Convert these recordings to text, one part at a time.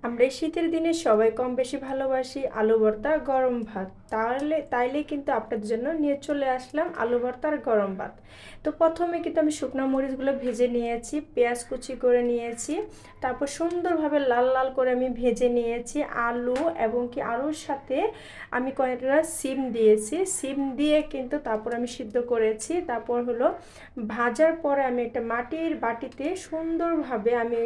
আমরা এই শীতের দিনে সবাই কম বেশি ভালোবাসি আলু ভর্তা গরম ভাত। তাইলে কিন্তু আপনাদের জন্য নিয়ে চলে আসলাম আলু ভর্তা আর গরম ভাত। তো প্রথমে কিন্তু আমি শুকনো মরিচগুলো ভেজে নিয়েছি, পেঁয়াজ কুচি করে নিয়েছি, তারপর সুন্দরভাবে লাল লাল করে আমি ভেজে নিয়েছি আলু, এবং কি আলুর সাথে আমি কয়েকটা সিম দিয়েছি। সিম দিয়ে কিন্তু তারপর আমি সিদ্ধ করেছি। তারপর হলো ভাজার পরে আমি একটা মাটির বাটিতে সুন্দরভাবে আমি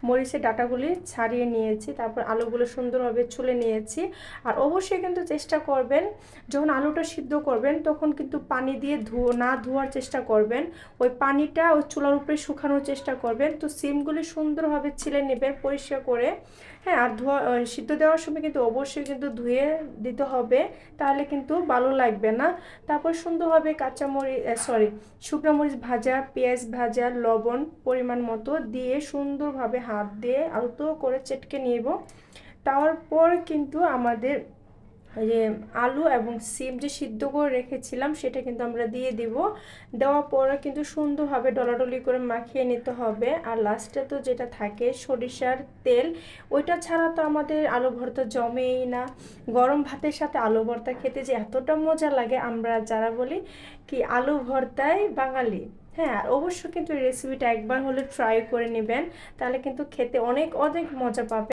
মরিচের ডাঁটাগুলি ছাড়িয়ে নিয়েছি, তারপর আলুগুলো সুন্দরভাবে ছুলে নিয়েছি। আর অবশ্যই কিন্তু চেষ্টা করবেন যখন আলুটা সিদ্ধ করবেন তখন কিন্তু পানি দিয়ে ধোয়ার চেষ্টা করবেন, ওই পানিটা ওই চুলার উপরে শুকানোর চেষ্টা করবেন। তো সিমগুলি সুন্দরভাবে ছিলে নেবেন পরিষ্কার করে। হ্যাঁ, আর সিদ্ধ দেওয়ার সময় কিন্তু অবশ্যই কিন্তু ধুয়ে দিতে হবে, তাহলে কিন্তু ভালো লাগবে না। তারপর সুন্দরভাবে শুকনো মরিচ ভাজা, পেঁয়াজ ভাজা, লবণ পরিমাণ মতো দিয়ে সুন্দরভাবে হাত দিয়ে আলতো করে চেটকে নিব। তারপর কিন্তু আমাদের যে আলু এবং সিম যে সিদ্ধ করে রেখেছিলাম সেটা কিন্তু আমরা দিয়ে দিব। দেওয়ার পরে কিন্তু সুন্দরভাবে ডলাডলি করে মাখিয়ে নিতে হবে। আর লাস্টে তো যেটা থাকে সরিষার তেল, ওইটা ছাড়া তো আমাদের আলু ভর্তা জমেই না। গরম ভাতের সাথে আলু ভর্তা খেতে যে এতটা মজা লাগে, আমরা যারা বলি কি আলু ভর্তাই বাঙালি। হ্যাঁ, আর অবশ্য কিন্তু এই রেসিপিটা একবার হলে ট্রাই করে নেবেন, তাহলে কিন্তু খেতে অনেক অনেক মজা পাবে।